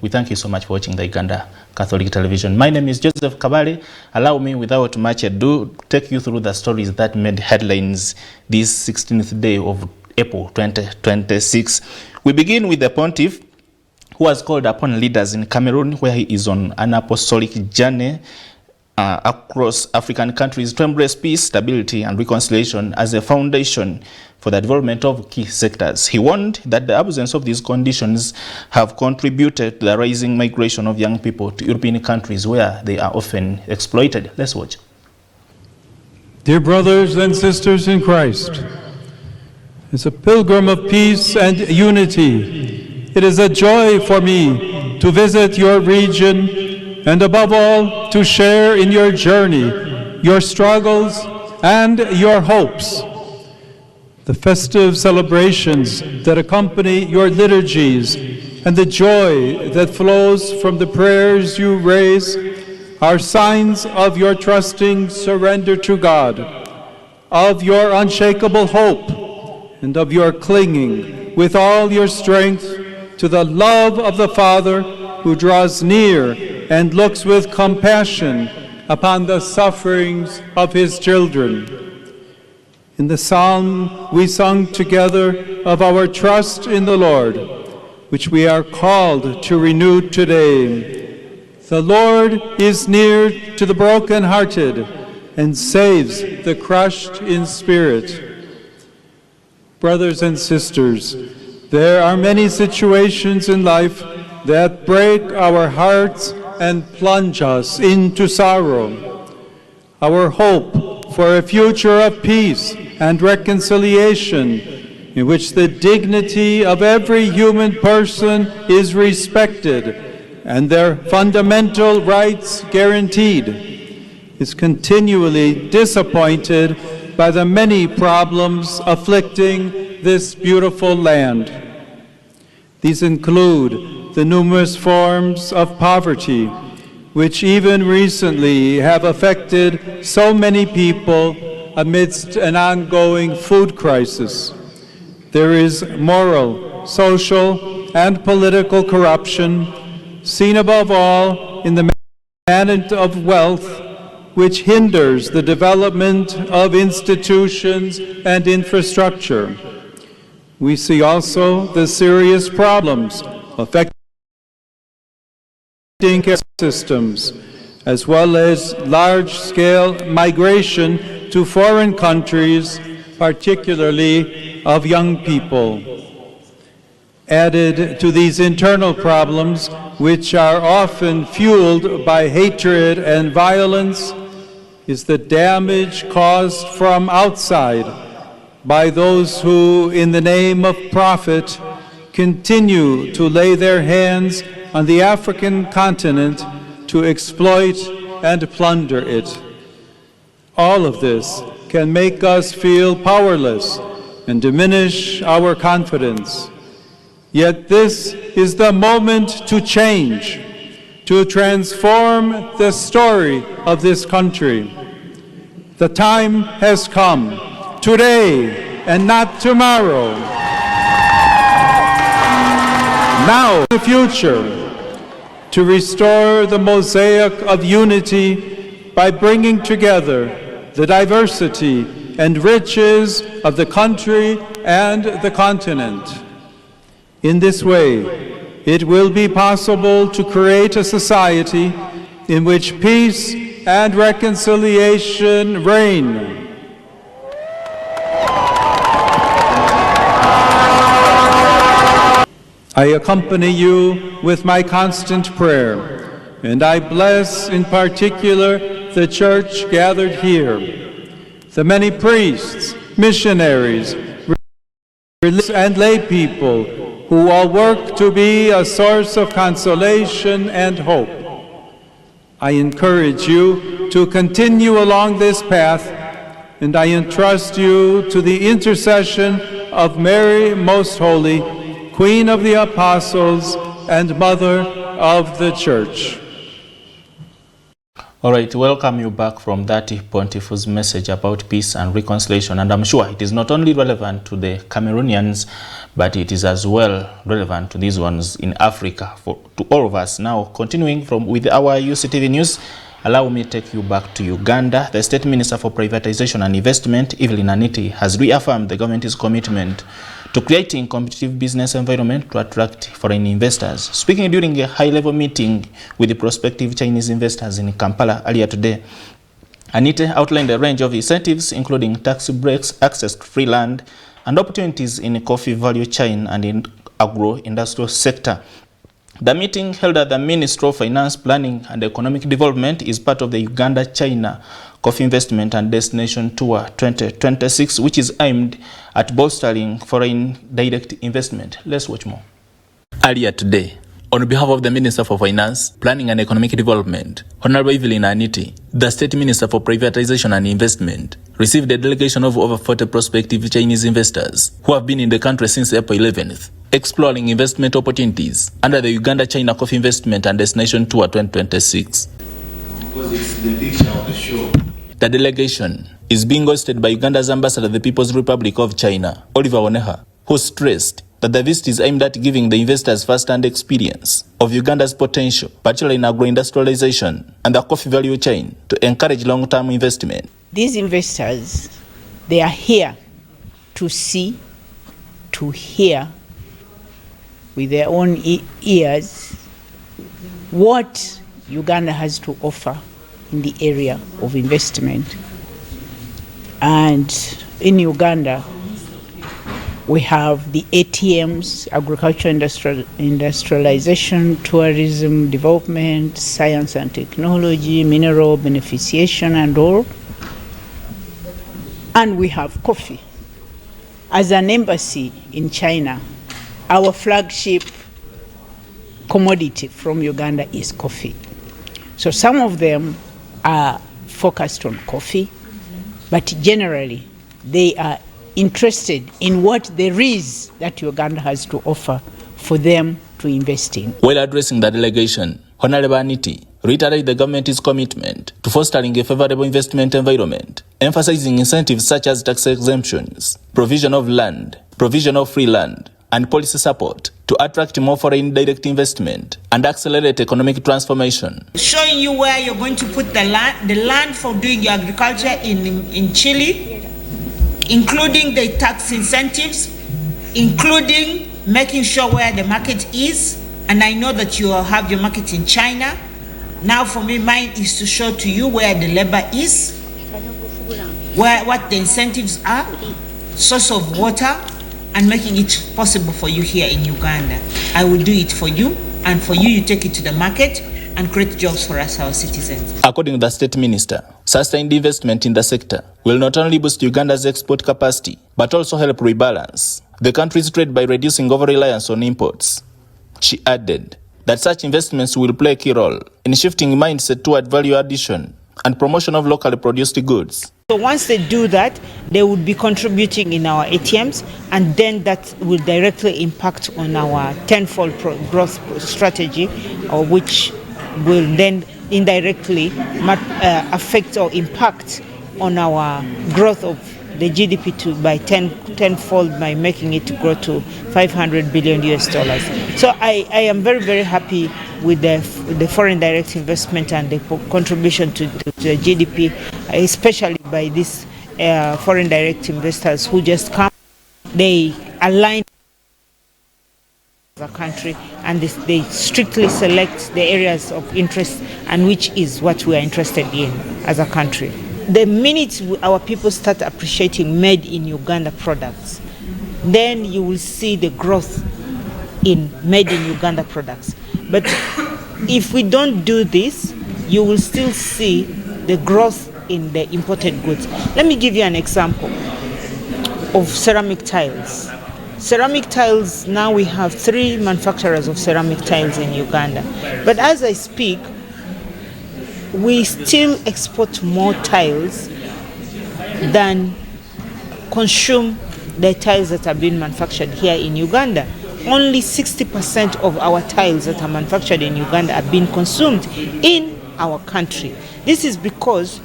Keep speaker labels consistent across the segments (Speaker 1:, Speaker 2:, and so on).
Speaker 1: We thank you so much for watching the Uganda Catholic Television. My name is Joseph Kabale. Allow me, without much ado, take you through the stories that made headlines this 16th day of April 2026. We begin with the pontiff, who has called upon leaders in Cameroon, where he is on an apostolic journey across African countries, to embrace peace, stability, and reconciliation as a foundation for the development of key sectors. He warned that the absence of these conditions have contributed to the rising migration of young people to European countries where they are often exploited. Let's watch.
Speaker 2: Dear brothers and sisters in Christ, as a pilgrim of peace and unity, it is a joy for me to visit your region and above all to share in your journey, your struggles and your hopes. The festive celebrations that accompany your liturgies and the joy that flows from the prayers you raise are signs of your trusting surrender to God, of your unshakable hope, and of your clinging with all your strength to the love of the Father who draws near and looks with compassion upon the sufferings of his children. In the psalm we sung together of our trust in the Lord, which we are called to renew today. The Lord is near to the brokenhearted and saves the crushed in spirit. Brothers and sisters, there are many situations in life that break our hearts and plunge us into sorrow. Our hope for a future of peace and reconciliation, in which the dignity of every human person is respected and their fundamental rights guaranteed, is continually disappointed by the many problems afflicting this beautiful land. These include the numerous forms of poverty, which even recently have affected so many people amidst an ongoing food crisis. There is moral, social, and political corruption, seen above all in the management of wealth, which hinders the development of institutions and infrastructure. We see also the serious problems affecting care systems, as well as large-scale migration to foreign countries, particularly of young people. Added to these internal problems, which are often fueled by hatred and violence, is the damage caused from outside by those who, in the name of profit, continue to lay their hands on the African continent to exploit and plunder it. All of this can make us feel powerless and diminish our confidence. Yet this is the moment to change, to transform the story of this country. The time has come, today and not tomorrow. Now, the future, to restore the mosaic of unity by bringing together the diversity and riches of the country and the continent. In this way, it will be possible to create a society in which peace and reconciliation reign. I accompany you with my constant prayer, and I bless in particular the church gathered here, the many priests, missionaries, religious and lay people who all work to be a source of consolation and hope. I encourage you to continue along this path, and I entrust you to the intercession of Mary Most Holy, Queen of the Apostles and Mother of the Church.
Speaker 1: All right, welcome you back from that Pontifex message about peace and reconciliation. And I'm sure it is not only relevant to the Cameroonians, but it is as well relevant to these ones in Africa, to all of us. Now, continuing with our Uctv news, allow me to take you back to Uganda. The State Minister for Privatization and Investment, Evelyn Aniti, has reaffirmed the government's commitment to creating competitive business environment to attract foreign investors. Speaking during a high-level meeting with the prospective Chinese investors in Kampala earlier today, Anita outlined a range of incentives, including tax breaks, access to free land, and opportunities in the coffee value chain and in agro-industrial sector. The meeting held at the Ministry of Finance, Planning and Economic Development is part of the Uganda-China Coffee Investment and Destination Tour 2026, which is aimed at bolstering foreign direct investment. Let's watch more. Earlier today, on behalf of the Minister for Finance, Planning and Economic Development, Honorable Evelyn Aniti, the State Minister for Privatization and Investment, received a delegation of over 40 prospective Chinese investors who have been in the country since April 11th, exploring investment opportunities under the Uganda-China Coffee Investment and Destination Tour 2026.
Speaker 3: Because it's the picture of the show.
Speaker 1: The delegation is being hosted by Uganda's ambassador to the People's Republic of China, Oliver Oneha, who stressed that the visit is aimed at giving the investors first-hand experience of Uganda's potential, particularly in agro-industrialization and the coffee value chain, to encourage long-term investment.
Speaker 4: These investors, they are here to see, to hear with their own ears what Uganda has to offer in the area of investment. And in Uganda, we have the ATMs, agriculture, industrialization, tourism, development, science and technology, mineral beneficiation and all. And we have coffee. As an embassy in China, our flagship commodity from Uganda is coffee. So some of them are focused on coffee, but generally they are interested in what there is that Uganda has to offer for them to invest in.
Speaker 1: While addressing the delegation, Honorable Aniti reiterated the government's commitment to fostering a favorable investment environment, emphasizing incentives such as tax exemptions, provision of land, provision of free land, and policy support to attract more foreign direct investment and accelerate economic transformation.
Speaker 5: Showing you where you're going to put the land for doing your agriculture in Chile, including the tax incentives, including making sure where the market is. And I know that you have your market in China. Now for me, mine is to show to you where the labor is, what the incentives are, source of water, and making it possible for you here in Uganda. I will do it for you, and for you, you take it to the market and create jobs for us, our citizens.
Speaker 1: According to the State Minister, sustained investment in the sector will not only boost Uganda's export capacity, but also help rebalance the country's trade by reducing over-reliance on imports. She added that such investments will play a key role in shifting mindset toward value addition and promotion of locally produced goods.
Speaker 5: So once they do that, they would be contributing in our ATMs, and then that will directly impact on our tenfold growth strategy, which will then indirectly affect or impact on our growth of the GDP by tenfold by making it grow to $500 billion. So I am very, very happy with the foreign direct investment and the contribution to the GDP, especially by these foreign direct investors who just come. They align the country and they strictly select the areas of interest, and which is what we are interested in as a country. The minute our people start appreciating made in Uganda products, then you will see the growth in made in Uganda products. But if we don't do this, you will still see the growth in the imported goods. Let me give you an example of ceramic tiles. Ceramic tiles, now we have 3 manufacturers of ceramic tiles in Uganda. But as I speak, we still export more tiles than consume the tiles that are being manufactured here in Uganda. Only 60% of our tiles that are manufactured in Uganda are being consumed in our country. This is because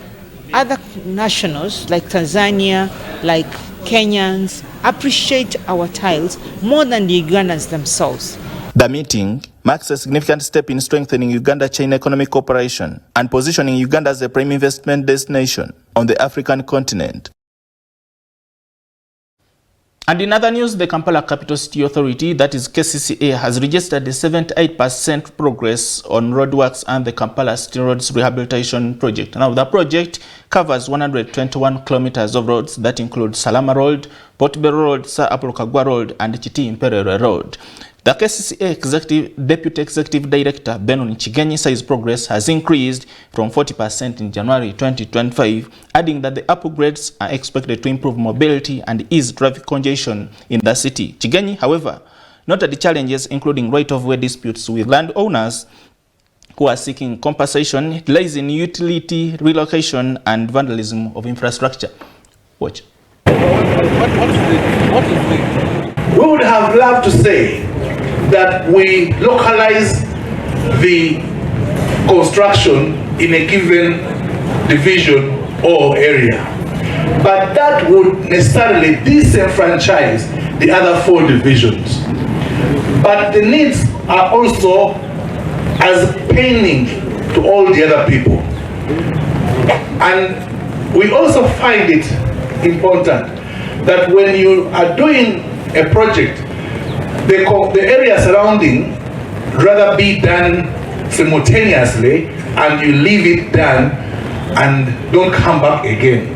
Speaker 5: other nationals like Tanzania, like Kenyans, appreciate our tiles more than the Ugandans themselves.
Speaker 1: The meeting marks a significant step in strengthening Uganda-China economic cooperation and positioning Uganda as a prime investment destination on the African continent. And in other news, the Kampala Capital City Authority, that is KCCA, has registered a 78% progress on roadworks and the Kampala City Roads Rehabilitation Project. Now, the project covers 121 kilometers of roads that include Salama Road, Portobello Road, Sir Apollo Kagwa Road, and Chiti Mperere Road. The KCCA Deputy Executive Director Benon Chigenyi says progress has increased from 40% in January 2025, adding that the upgrades are expected to improve mobility and ease traffic congestion in the city. Chigenyi, however, noted the challenges including right-of-way disputes with landowners who are seeking compensation, delays in utility relocation, and vandalism of infrastructure. Watch.
Speaker 3: What is the? We would have loved to say that we localize the construction in a given division or area, but that would necessarily disenfranchise the other 4 divisions. But the needs are also as paining to all the other people, and we also find it important that when you are doing a project, the area surrounding rather be done simultaneously and you leave it done and don't come back again.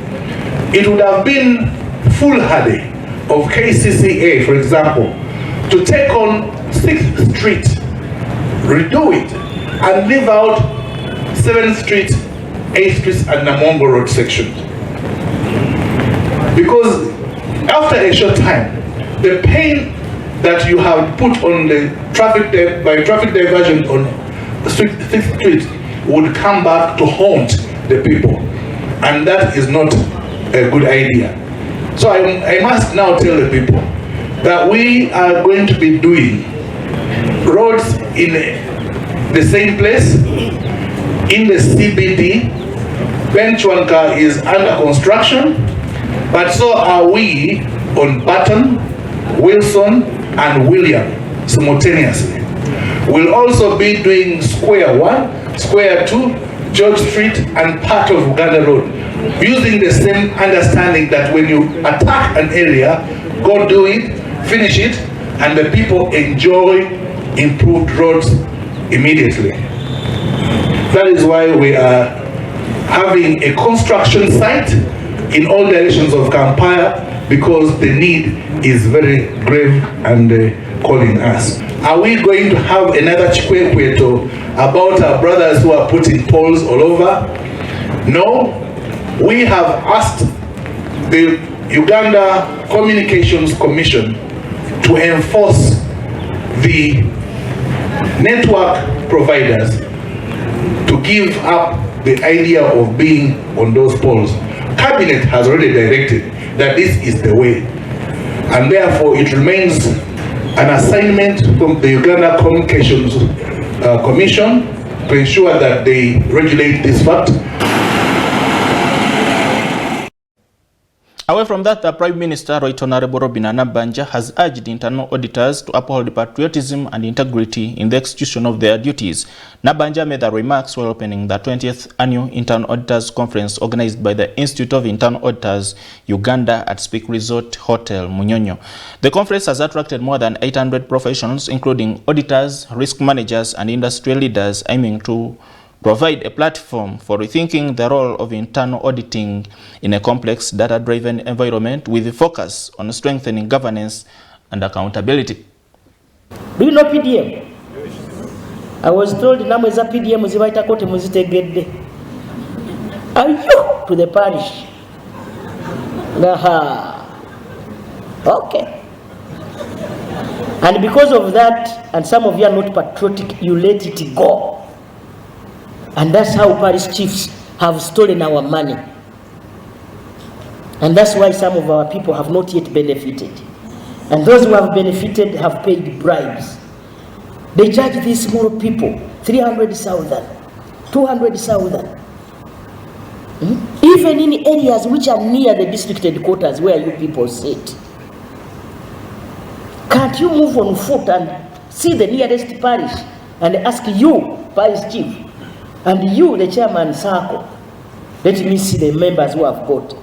Speaker 3: It would have been foolhardy of KCCA, for example, to take on 6th Street, redo it, and leave out 7th Street, 8th Street, and Namongo Road sections. Because after a short time, the pain that you have put on the traffic diversion on 6th Street would come back to haunt the people, and that is not a good idea. So I must now tell the people that we are going to be doing roads in the same place, in the CBD. Benchwanka is under construction, but so are we on Button, Wilson, and William simultaneously. We'll also be doing Square 1, Square 2, George Street, and part of Uganda Road, using the same understanding that when you attack an area, go do it, finish it, and the people enjoy improved roads immediately. That is why we are having a construction site in all directions of Kampala, because the need is very grave and calling us. Are we going to have another Chikwekweto about our brothers who are putting poles all over? No. We have asked the Uganda Communications Commission to enforce the network providers to give up the idea of being on those poles. Cabinet has already directed that this is the way, and therefore it remains an assignment from the Uganda Communications Commission to ensure that they regulate this fact.
Speaker 1: Away from that, the Prime Minister, Right Honorable Robin Nabanja, has urged internal auditors to uphold patriotism and integrity in the execution of their duties. Nabanja made the remarks while opening the 20th Annual Internal Auditors Conference organized by the Institute of Internal Auditors, Uganda, at Speak Resort Hotel, Munyonyo. The conference has attracted more than 800 professionals, including auditors, risk managers, and industry leaders, aiming to provide a platform for rethinking the role of internal auditing in a complex data-driven environment with a focus on strengthening governance and accountability.
Speaker 6: Do you know PDM? I was told namwe za PDM zibaita kote muzitegedde. Are you to the parish? Aha. Okay. And because of that, and some of you are not patriotic, you let it go. And that's how parish chiefs have stolen our money. And that's why some of our people have not yet benefited. And those who have benefited have paid bribes. They charge these small people 300,000, 200,000. Even in areas which are near the district headquarters where you people sit. Can't you move on foot and see the nearest parish and ask you, parish chief, and you, the chairman circle, let me see the members who have got.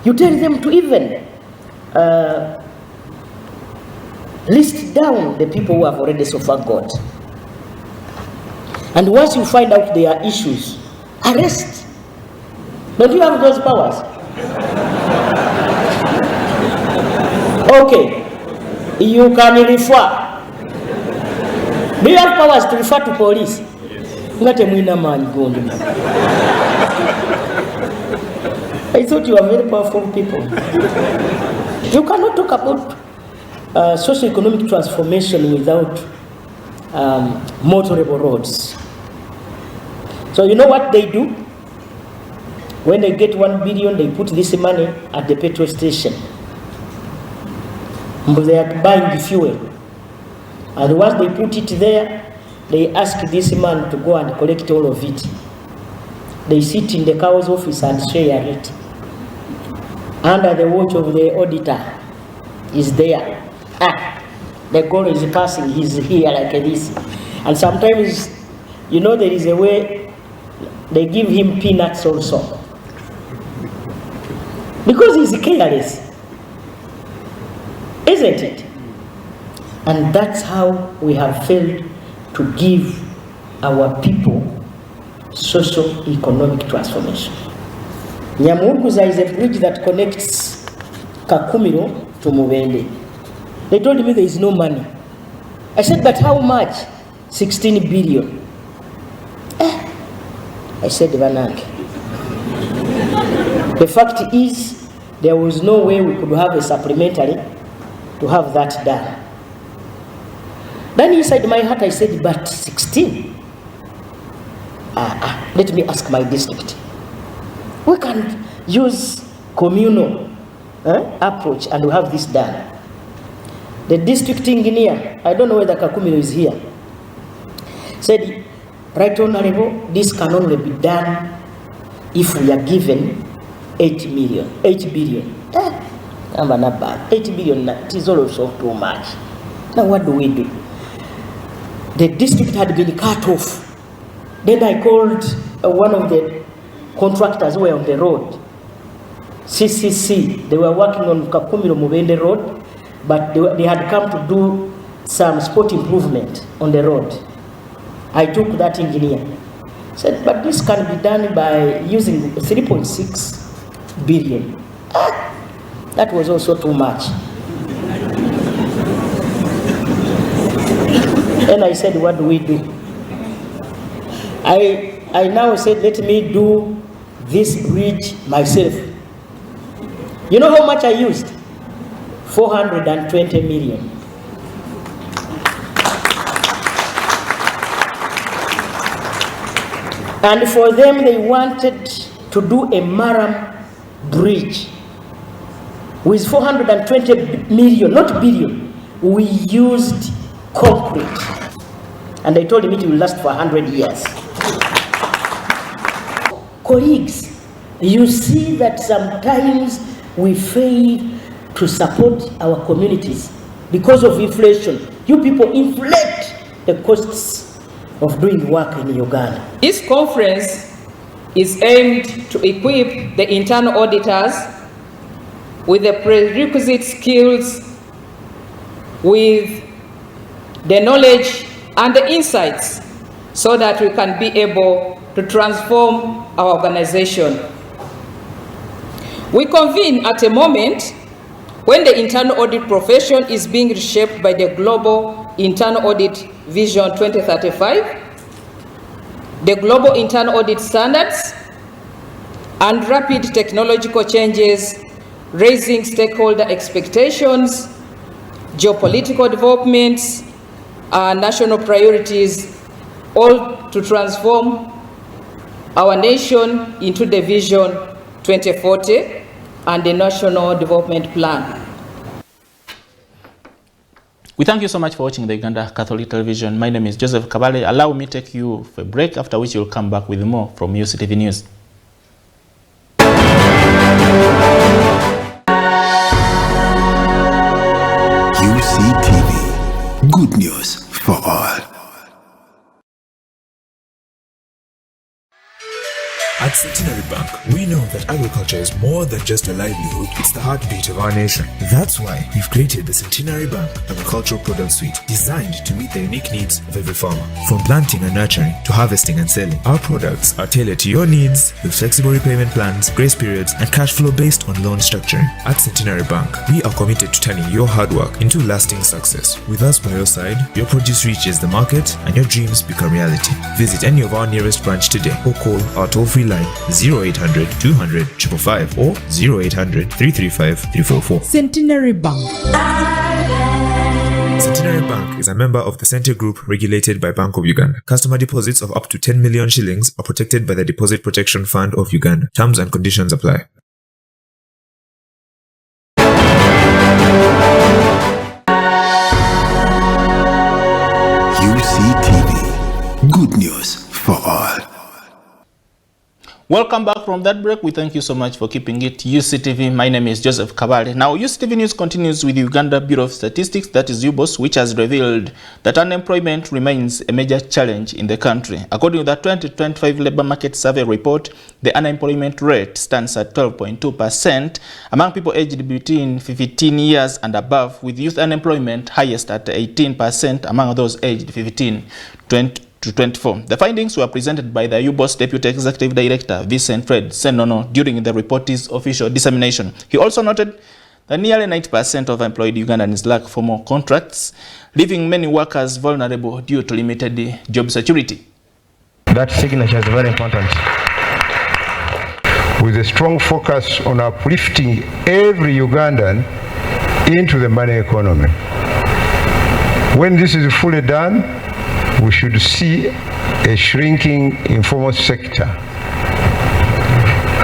Speaker 6: You tell them to even list down the people who have already so far got. And once you find out their issues, arrest. Don't you have those powers? Okay. You can refer. Do you have powers to refer to police? I thought you were very powerful people. You cannot talk about socio-economic transformation without motorable roads. So you know what they do? When they get 1 billion, they put this money at the petrol station. They are buying the fuel. And once they put it there, they ask this man to go and collect all of it. They sit in the cow's office and share it. Under the watch of the auditor is there. The goal is passing, he's here like this. And sometimes, you know, there is a way they give him peanuts also. Because he's careless. Isn't it? And that's how we have failed to give our people socio-economic transformation. Nyamuguza is a bridge that connects Kakumiro to Mubende. They told me there is no money. I said, but how much? 16 billion. I said, Vanange. The fact is, there was no way we could have a supplementary to have that done. Then inside my heart I said, but 16? Let me ask my district. We can use communal approach and we have this done. The district engineer, I don't know whether Kakumiro is here, said, right honorable, this can only be done if we are given 8 billion. 8 billion, it is also too much. Now what do we do? The district had been cut off. Then I called one of the contractors who were on the road, CCC. They were working on Kakumiro Mubende Road, but they had come to do some spot improvement on the road. I took that engineer. Said, but this can be done by using 3.6 billion. That was also too much. Then I said, what do we do? I now said, let me do this bridge myself. You know how much I used? 420 million. And for them, they wanted to do a Maram bridge with 420 million, not billion. We used concrete. And they told me it will last for 100 years. Colleagues, you see that sometimes we fail to support our communities because of inflation. You people inflate the costs of doing work in Uganda.
Speaker 7: This conference is aimed to equip the internal auditors with the prerequisite skills, with the knowledge and the insights, so that we can be able to transform our organization. We convene at a moment when the internal audit profession is being reshaped by the Global Internal Audit Vision 2035, the Global Internal Audit Standards, and rapid technological changes, raising stakeholder expectations, geopolitical developments, and national priorities, all to transform our nation into the Vision 2040 and the National Development Plan.
Speaker 1: We thank you so much for watching the Uganda Catholic Television. My name is Joseph Kabale. Allow me to take you for a break, after which you'll come back with more from Uctv News.
Speaker 8: At Centenary Bank, we know that agriculture is more than just a livelihood, it's the heartbeat of our nation. That's why we've created the Centenary Bank Agricultural Product Suite, designed to meet the unique needs of every farmer. From planting and nurturing to harvesting and selling, our products are tailored to your needs with flexible repayment plans, grace periods, and cash flow based on loan structuring. At Centenary Bank, we are committed to turning your hard work into lasting success. With us by your side, your produce reaches the market and your dreams become reality. Visit any of our nearest branch today or call our toll-free line 0800 200 555 or 0800 335 344.
Speaker 9: Centenary Bank.
Speaker 8: Centenary Bank is a member of the Center Group regulated by Bank of Uganda. Customer deposits of up to 10 million shillings are protected by the Deposit Protection Fund of Uganda. Terms and conditions apply.
Speaker 10: UCTV. Good news for all.
Speaker 1: Welcome back from that break. We thank you so much for keeping it UCTV. My name is Joseph Kabale. Now, UCTV News continues with the Uganda Bureau of Statistics, that is UBOS, which has revealed that unemployment remains a major challenge in the country. According to the 2025 Labour Market Survey report, the unemployment rate stands at 12.2% among people aged between 15 years and above, with youth unemployment highest at 18% among those aged 15 to 24. The findings were presented by the UBOS Deputy Executive Director Vincent Fred Senono during the report's official dissemination. He also noted that nearly 90% of employed Ugandans lack formal contracts, leaving many workers vulnerable due to limited job security.
Speaker 11: That signature is very important. With a strong focus on uplifting every Ugandan into the money economy. When this is fully done, we should see a shrinking informal sector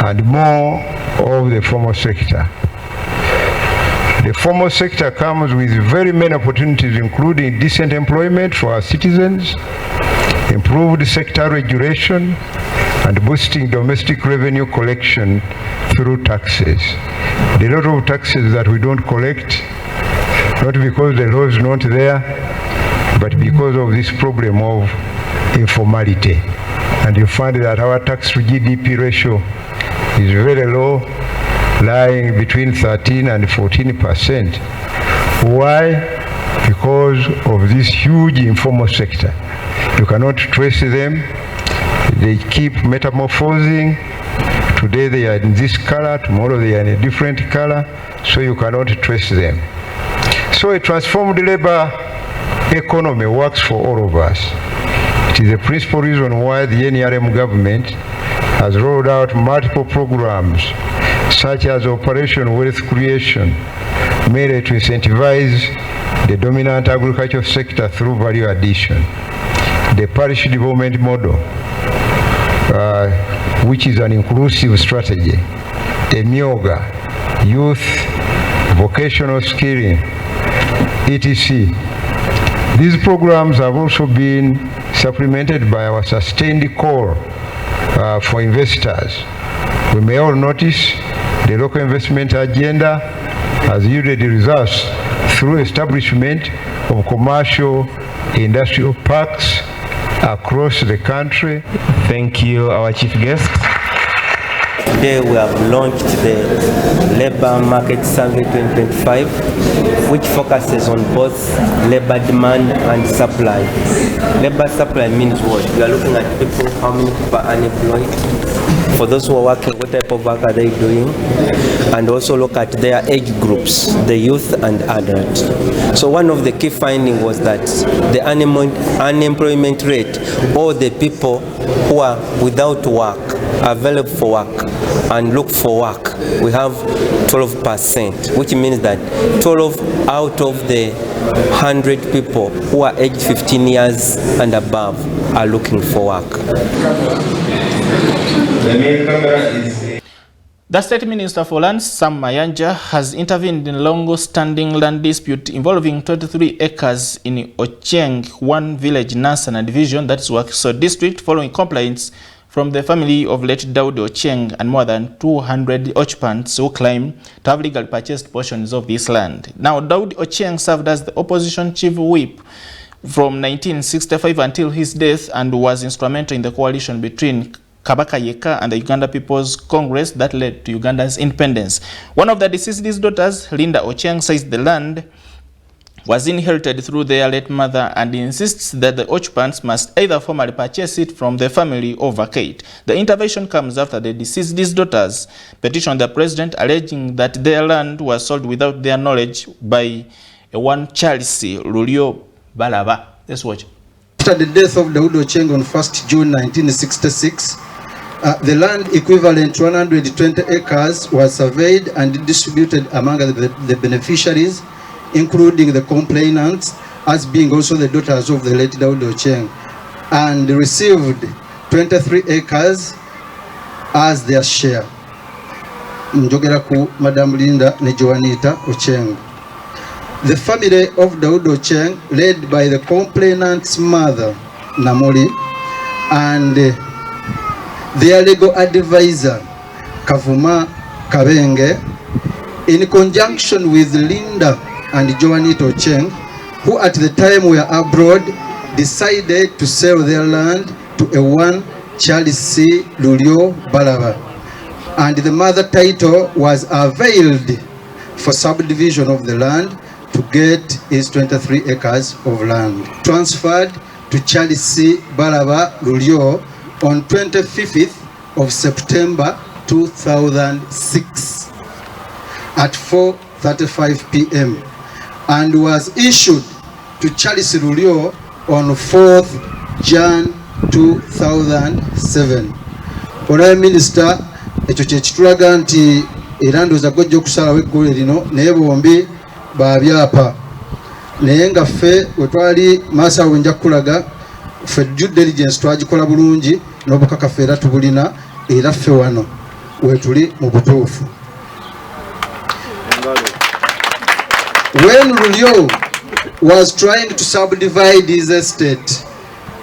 Speaker 11: and more of the formal sector. The formal sector comes with very many opportunities, including decent employment for our citizens, improved sector regulation, and boosting domestic revenue collection through taxes. There are a lot of taxes that we don't collect, not because the law is not there, but because of this problem of informality. And you find that our tax to GDP ratio is very low, lying between 13 and 14%. Why? Because of this huge informal sector. You cannot trace them. They keep metamorphosing. Today they are in this color, tomorrow they are in a different color, so you cannot trace them. So a transformed labor economy works for all of us. It is the principal reason why the NRM government has rolled out multiple programs such as Operation Wealth Creation, mainly to incentivize the dominant agricultural sector through value addition. The parish development model, which is an inclusive strategy, EMYOGA, youth, vocational skilling, etc. These programs have also been supplemented by our sustained call for investors. We may all notice the local investment agenda has yielded results through establishment of commercial industrial parks across the country.
Speaker 12: Thank you, our chief guest.
Speaker 13: Today we have launched the Labour Market Survey 2025, which focuses on both labour demand and supply. Labour supply means what? We are looking at people, how many people are unemployed. For those who are working, what type of work are they doing? And also look at their age groups, the youth and adult. So one of the key findings was that the unemployment rate, or the people who are without work, available for work and look for work, we have 12%, which means that 12 out of the 100 people who are aged 15 years and above are looking for work.
Speaker 1: The State Minister for Lands, Sam Mayanja, has intervened in a long-standing land dispute involving 23 acres in Ocheng, one village, Nansana division, that is Wakiso district, following complaints from the family of late Daudi Ocheng and more than 200 occupants who claim to have legally purchased portions of this land. Now, Daudi Ocheng served as the opposition chief whip from 1965 until his death and was instrumental in the coalition between Kabaka Yeka and the Uganda People's Congress that led to Uganda's independence. One of the deceased's daughters, Linda Ochieng, says the land was inherited through their late mother and insists that the occupants must either formally purchase it from the family or vacate. The intervention comes after the deceased's daughters petitioned the president alleging that their land was sold without their knowledge by a one Charles Lulio Balaba. Let's watch.
Speaker 9: After the death of Daud Ochieng on 1st June 1966, the land equivalent to 120 acres was surveyed and distributed among the beneficiaries, including the complainants, as being also the daughters of the late Daud Ochieng, and received 23 acres as their share. Njogera ku Madam Linda ne Joanita Ochieng. The family of Daud Ochieng, led by the complainant's mother, Namoli, and their legal advisor, Kavuma Kabenge, in conjunction with Linda and Joanita Ochieng, who at the time were abroad, decided to sell their land to a one Charles C. Lulio Balaba, and the mother title was availed for subdivision of the land to get his 23 acres of land transferred to Charles C. Balaba Lulio on 25th of September 2006 at 4:35 p.m. and was issued to Charles Lulio on 4th Jan 2007. Prime Minister, ekyo kye kitulaga nti era ndowooza gojja okusalawo eggulu lino naye bombi babyapa. Naye nga ffe we twali maaso awo nja kukulaga ffe due diligence twagikola bulungi n'obukakafu era tubulina era ffe wano wetuli mu butuufu. When Lulio was trying to subdivide his estate,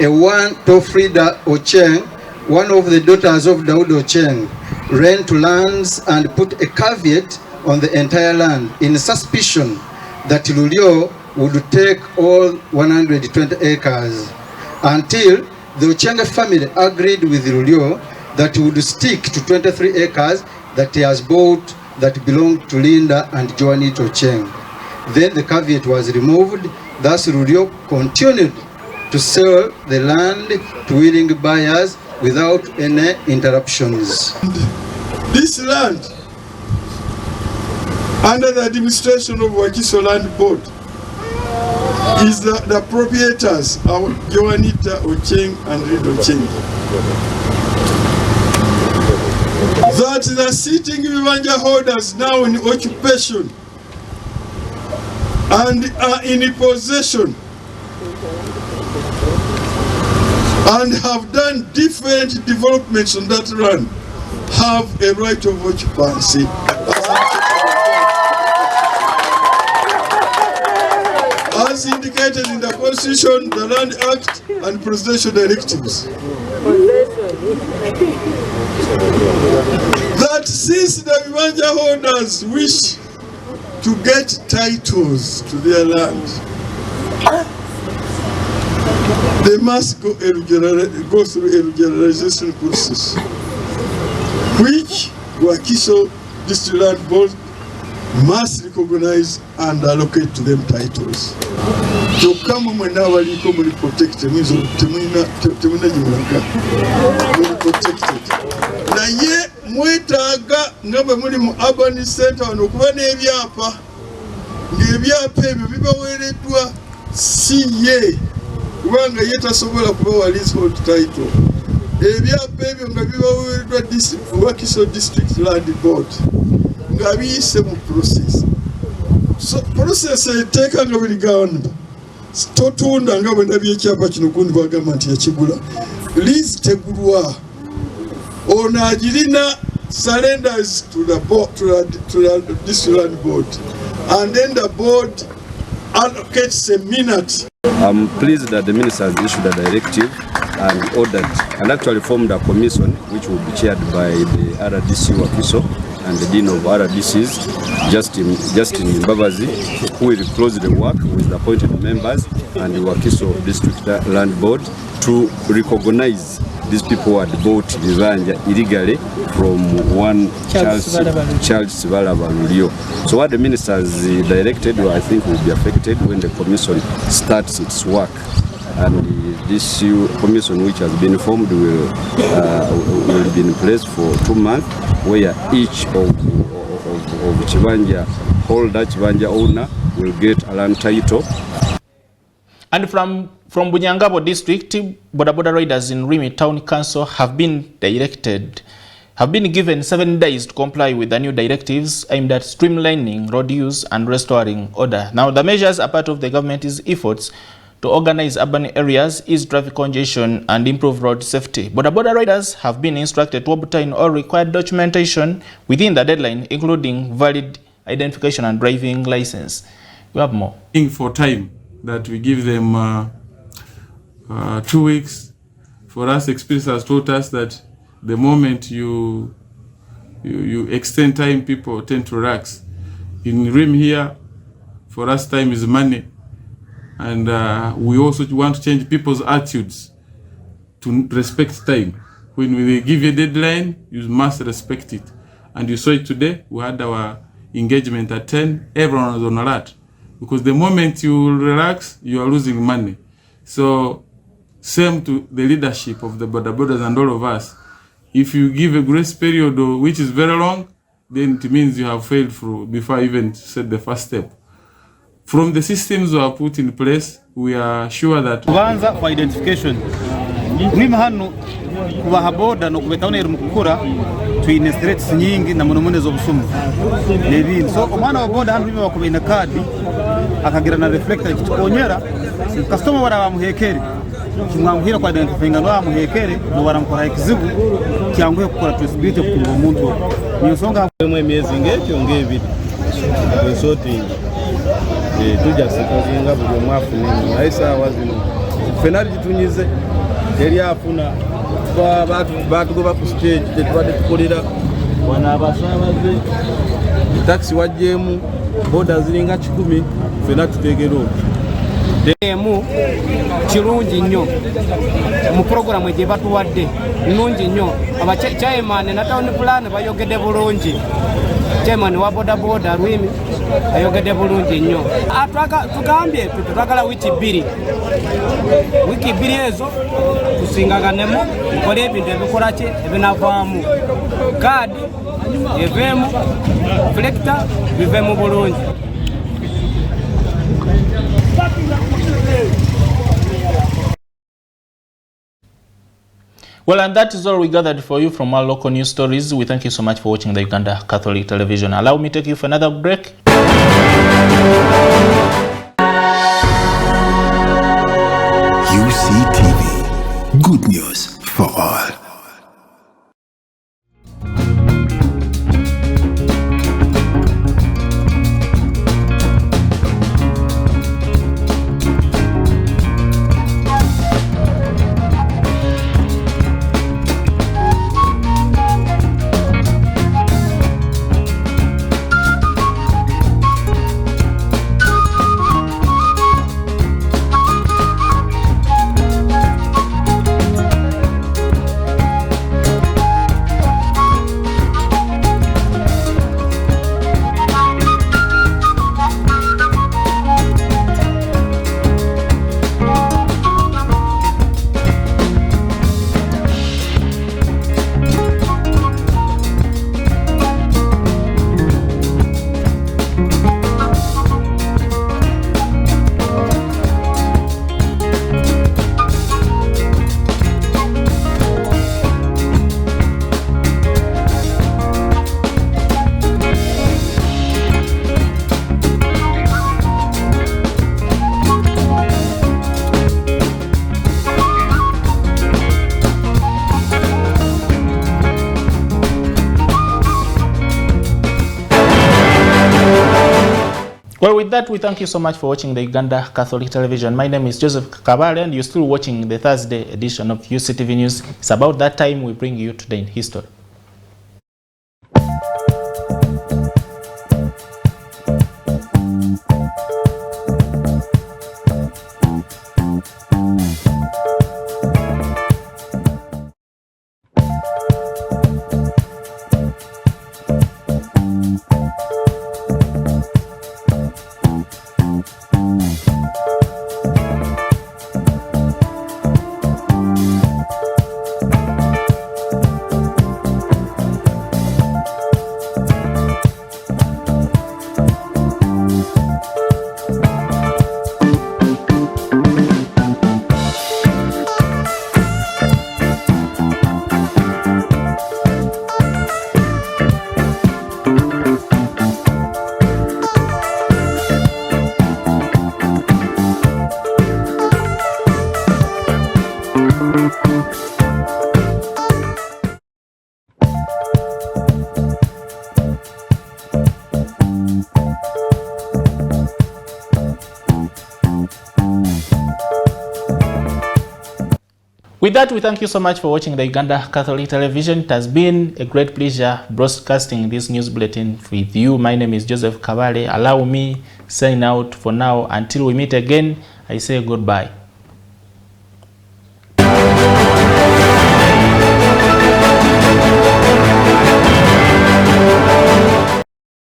Speaker 9: a one Tofrida Ochieng, one of the daughters of Daud Ochieng, ran to lands and put a caveat on the entire land in suspicion that Lulio would take all 120 acres until the Ochieng family agreed with Lulio that he would stick to 23 acres that he has bought that belonged to Linda and Joanita Ochieng. Then the caveat was removed, thus Lulio continued to sell the land to willing buyers without any interruptions.
Speaker 14: This land, under the administration of Wakiso Land Board, is the proprietors of Joanita Ochieng and Linda Ochieng. That the sitting Vivanja holders now in occupation and are in possession and have done different developments on that land have a right of occupancy. As indicated in the Constitution, the Land Act, and Presidential Directives. That since the Vivanja holders wish to get titles to their land, they must go through a regularization process, which Wakiso District Land Board must recognize and allocate to them titles. To come when now we protect them, protected. Na ye mwetaga ngaba muri mu urban center wano kuba n'ebyapa ng'ebyapa ebyo bibaweereddwa si ye kubanga ye tasobola kubawa leasehold title. Ebyapa ebyo nga bibaweereddwa Wakiso District Land Board nga biyise mu process. So process eteeka nga buli gamba totunda nga bwe ndabye ekyapa kino kundi bagamba nti yakigula lease tegulwa. Ono agirina surrenders to the board, to the District Land Board, and then the board allocates a minute.
Speaker 15: I'm pleased that the minister has issued a directive and ordered and actually formed a commission which will be chaired by the RDC Wakiso and the Dean of RDCs, Justin Mbabazi, who will closely work with the appointed members and the Wakiso District Land Board to recognize these people who had bought Vivanja illegally from one Charles Sibalaba. So what the ministers directed, I think, will be affected when the commission starts its work. And this commission, which has been formed, will be in place for 2 months, where each of Chivanja holder, Chivanja owner, will get a land title.
Speaker 1: And from Bunyangabo district, Boda riders in Rimi Town Council have been given 7 days to comply with the new directives aimed at streamlining road use and restoring order. Now, the measures are part of the government's efforts to organize urban areas, ease traffic congestion, and improve road safety. Boda riders have been instructed to obtain all required documentation within the deadline, including valid identification and driving license. You have more.
Speaker 16: For time that we give them 2 weeks. For us, experience has taught us that the moment you extend time, people tend to relax. In RIM here, for us, time is money. And we also want to change people's attitudes to respect time. When we give a deadline, you must respect it. And you saw it today. We had our engagement at 10. Everyone was on alert. Because the moment you relax, you are losing money. So, same to the leadership of the bodas and all of us. If you give a grace period which is very long, then it means you have failed before even set the first step. From the systems we have put in place, we are sure that
Speaker 17: kubanza kwa identification niba hano kubaha boda no kubetaonera mukukura twine threats nyingi na monomone zo busuma nebindi so umwana wa boda hano niba bakubina kadi akagira na reflector kitokonyera customer bara bamuhekere kimwamuhira kwa identifying no bamuhekere no baramukora ikizibu cyangwa gukora traceability kutunga umuntu niyo songa mwe miezi ngecyo ngebiri sorting tujja sekazinga buli mwafu ni naisa wazino fenali jitunyize eri afuna kwa batu go baku stage tetwade tukolera wana abasabaze taxi wajemu boda ziringa 10 fena tutegero demu kirungi nnyo mu program eje batuwadde nnungi nnyo abachairman na town plan bayogede bulungi chairman wa boda Rwimi ayogede bulungi nnyo tukambye tutagala wiki 2 ezo tusingaganemu mukole ebintu ebikola ki ebinavaamu kadi evemu reflector bivemu bulungi.
Speaker 1: Well, and that is all we gathered for you from our local news stories. We thank you so much for watching the Uganda Catholic Television. Allow me to take you for another break.
Speaker 10: UCTV. Good news for all.
Speaker 1: Well, with that, we thank you so much for watching the Uganda Catholic Television. My name is Joseph Kabale, and you're still watching the Thursday edition of UCTV News. It's about that time we bring you today in history. With that, we thank you so much for watching the Uganda Catholic Television. It has been a great pleasure broadcasting this news bulletin with you. My name is Joseph Kabale. Allow me sign out for now. Until we meet again, I say goodbye.